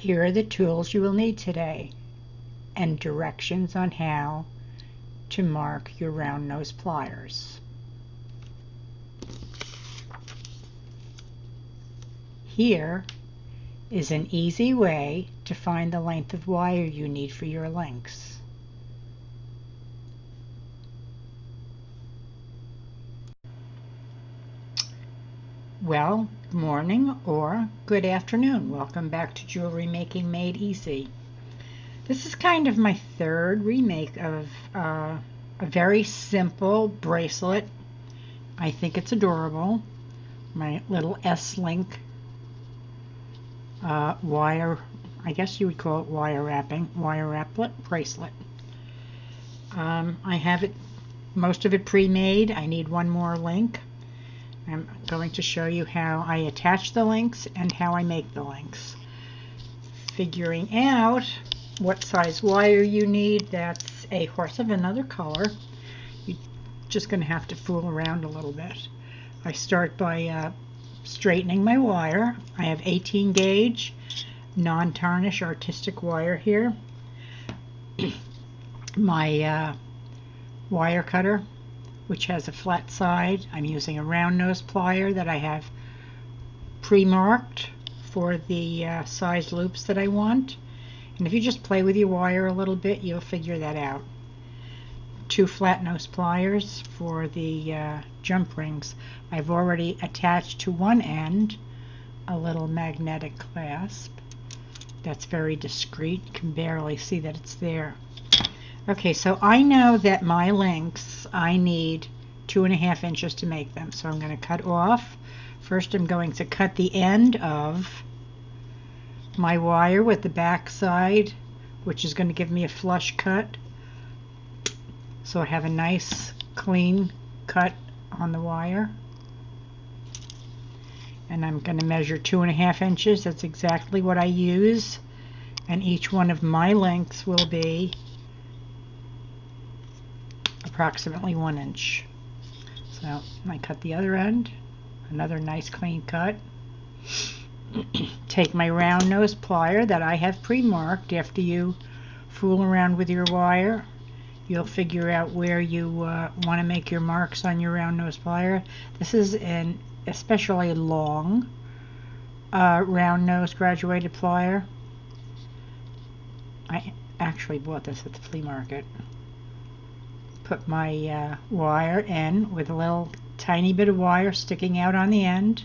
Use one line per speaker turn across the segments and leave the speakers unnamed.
Here are the tools you will need today and directions on how to mark your round nose pliers. Here is an easy way to find the length of wire you need for your links. Well, good morning or good afternoon. Welcome back to Jewelry Making Made Easy. This is kind of my third remake of a very simple bracelet. I think it's adorable. My little S-Link wire, I guess you would call it wire wraplet bracelet. I have it, most of it pre-made. I need one more link. I'm going to show you how I attach the links and how I make the links. Figuring out what size wire you need, that's a horse of another color. You're just going to have to fool around a little bit. I start by straightening my wire. I have 18 gauge non-tarnish artistic wire here. My wire cutter, which has a flat side. I'm using a round nose plier that I have pre-marked for the size loops that I want. And if you just play with your wire a little bit, you'll figure that out. 2 flat nose pliers for the jump rings. I've already attached to one end a little magnetic clasp. That's very discreet. You can barely see that it's there. Okay, so I know that my links, I need 2.5 inches to make them. So I'm going to cut off. First I'm going to cut the end of my wire with the back side, which is going to give me a flush cut. So I have a nice clean cut on the wire. And I'm going to measure 2.5 inches. That's exactly what I use. And each one of my links will be approximately 1 inch. So I cut the other end, another nice clean cut. Take my round nose plier that I have pre-marked. After you fool around with your wire, you'll figure out where you want to make your marks on your round nose plier. This is an especially long round nose graduated plier. I actually bought this at the flea market. Put my wire in with a little tiny bit of wire sticking out on the end,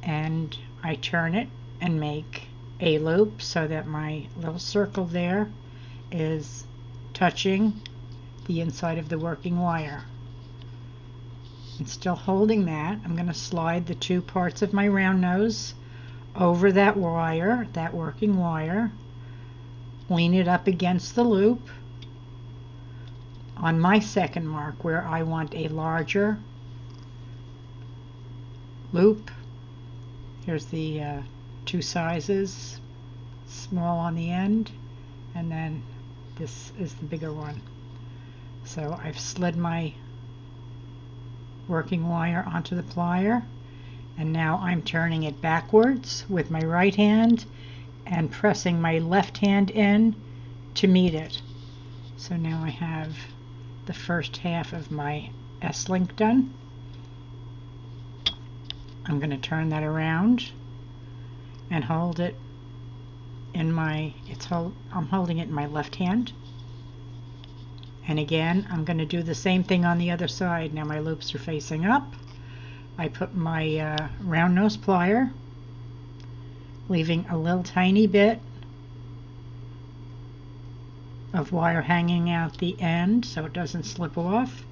and I turn it and make a loop so that my little circle there is touching the inside of the working wire. And still holding that, I'm going to slide the 2 parts of my round nose over that wire, that working wire, lean it up against the loop on my second mark where I want a larger loop. Here's the 2 sizes, small on the end, and then this is the bigger one. So I've slid my working wire onto the plier, and now I'm turning it backwards with my right hand and pressing my left hand in to meet it. So now I have the first half of my S-Link done. I'm going to turn that around and hold it in my, I'm holding it in my left hand. And again, I'm going to do the same thing on the other side. Now my loops are facing up. I put my round nose plier, leaving a little tiny bit of wire hanging out the end so it doesn't slip off.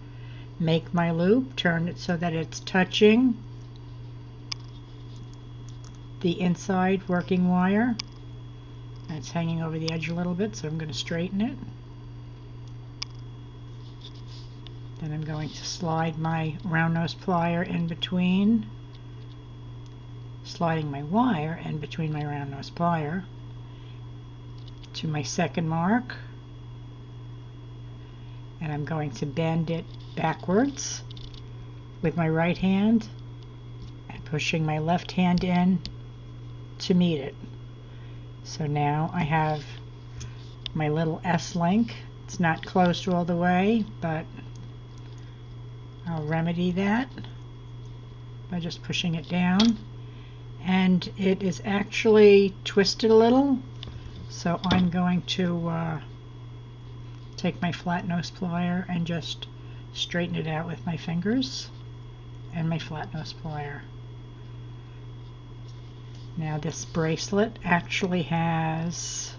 Make my loop, turn it so that it's touching the inside working wire. It's hanging over the edge a little bit, so I'm going to straighten it. Then I'm going to slide my round nose plier in between, sliding my wire in between my round nose plier to my second mark, and I'm going to bend it backwards with my right hand and pushing my left hand in to meet it. So now I have my little S-link. It's not closed all the way, but I'll remedy that by just pushing it down. And it is actually twisted a little, so I'm going to take my flat nose plier and just straighten it out with my fingers and my flat nose plier. Now this bracelet actually has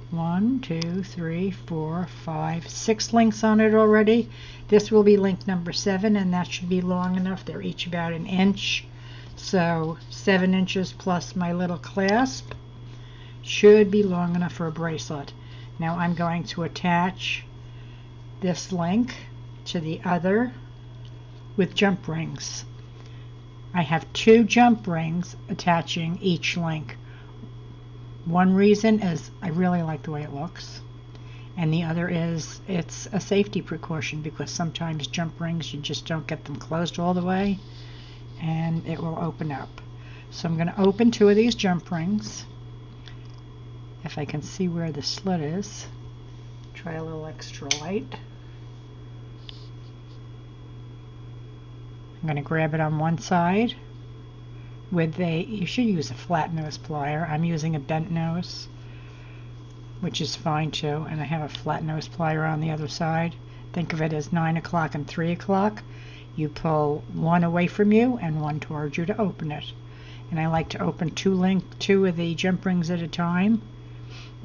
1, 2, 3, 4, 5, 6 links on it already. This will be link number 7, and that should be long enough. They're each about an inch, so 7 inches plus my little clasp should be long enough for a bracelet. Now I'm going to attach this link to the other with jump rings. I have 2 jump rings attaching each link. One reason is I really like the way it looks, and the other is it's a safety precaution, because sometimes jump rings, you just don't get them closed all the way and it will open up. So I'm going to open 2 of these jump rings. If I can see where the slit is, try a little extra light. I'm going to grab it on one side with you should use a flat nose plier. I'm using a bent nose, which is fine too, and I have a flat nose plier on the other side. Think of it as 9 o'clock and 3 o'clock. You pull one away from you and one towards you to open it. And I like to open 2 of the jump rings at a time.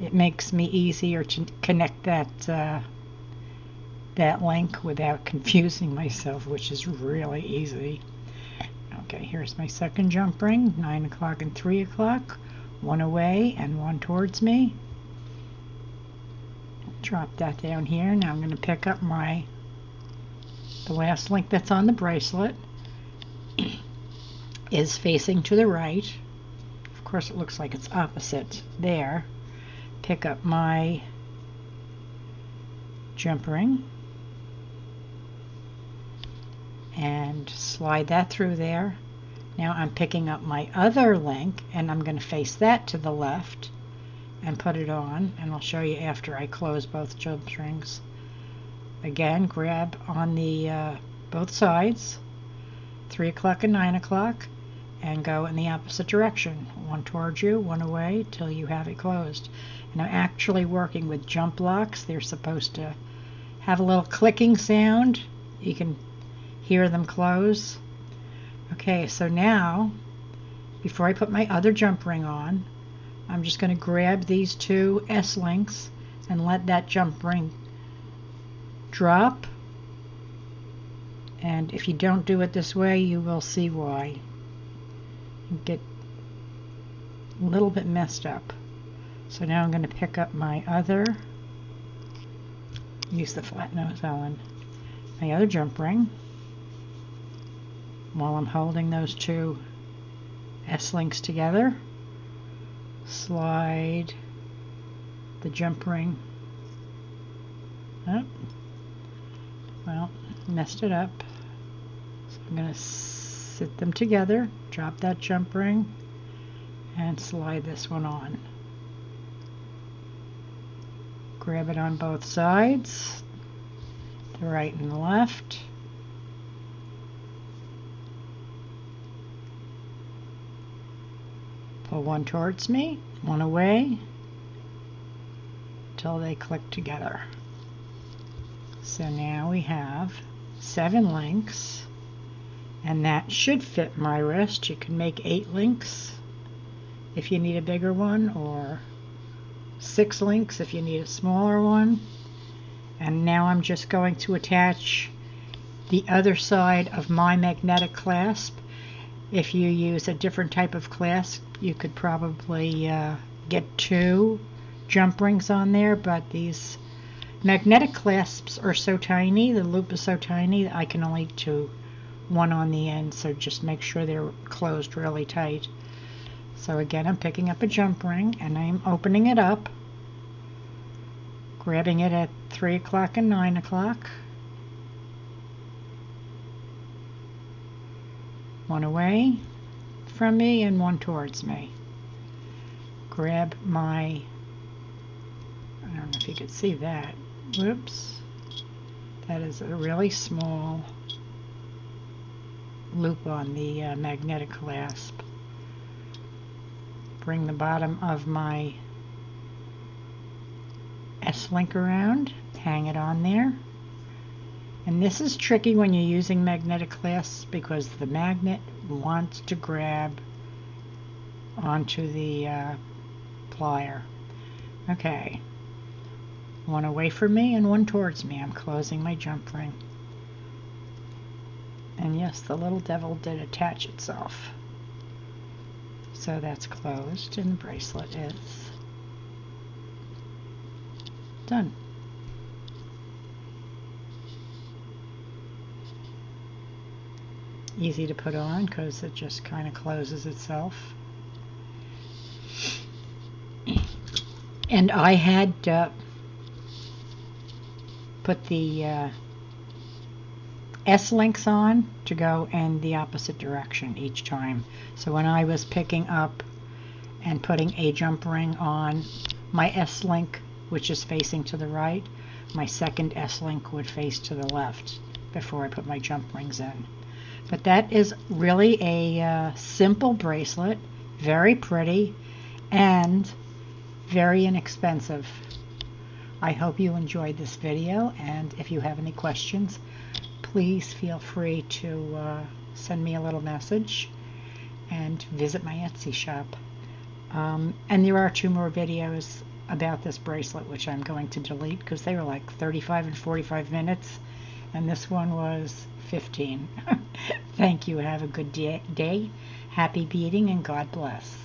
It makes me easier to connect that link without confusing myself, which is really easy. Okay, here's my second jump ring, 9 o'clock and 3 o'clock. One away and one towards me. Drop that down here. Now I'm going to pick up the last link that's on the bracelet. Is facing to the right. Of course it looks like it's opposite there. Pick up my jump ring and slide that through there. Now I'm picking up my other link and I'm going to face that to the left and put it on, and I'll show you after I close both jump rings. Again, grab on the both sides, 3 o'clock and 9 o'clock, and go in the opposite direction. One towards you, one away, till you have it closed. And I'm actually working with jump locks. They're supposed to have a little clicking sound. You can hear them close. Okay, so now, before I put my other jump ring on, I'm just going to grab these 2 S-links and let that jump ring drop. And if you don't do it this way, you will see why. You get a little bit messed up. So now I'm going to pick up my other, use the flat nose on, my other jump ring, while I'm holding those 2 S-links together. Slide the jump ring up. Well, messed it up. So I'm going to sit them together, drop that jump ring, and slide this one on. Grab it on both sides, the right and the left. Pull one towards me, one away, until they click together. So now we have 7 links, and that should fit my wrist. You can make 8 links if you need a bigger one, or 6 links if you need a smaller one. And now I'm just going to attach the other side of my magnetic clasp. If you use a different type of clasp, you could probably get 2 jump rings on there, but these magnetic clasps are so tiny, the loop is so tiny, that I can only do 1 on the end, so just make sure they're closed really tight. So again, I'm picking up a jump ring and I'm opening it up, grabbing it at 3 o'clock and 9 o'clock. One away from me and one towards me. grab my, I don't know if you could see that, whoops, that is a really small loop on the magnetic clasp. Bring the bottom of my S-link around, hang it on there. And this is tricky when you're using magnetic clasps because the magnet wants to grab onto the plier. Okay, one away from me and one towards me. I'm closing my jump ring. And yes, the little devil did attach itself. So that's closed and the bracelet is done. Easy to put on because it just kind of closes itself. And I had put the S-links on to go in the opposite direction each time. So when I was picking up and putting a jump ring on, my S-link, which is facing to the right, my second S-link would face to the left before I put my jump rings in. But that is really a simple bracelet, very pretty and very inexpensive. I hope you enjoyed this video, and if you have any questions, please feel free to send me a little message and visit my Etsy shop. And there are 2 more videos about this bracelet which I'm going to delete because they were like 35 and 45 minutes and this one was 15. Thank you. Have a good day. Happy beading and God bless.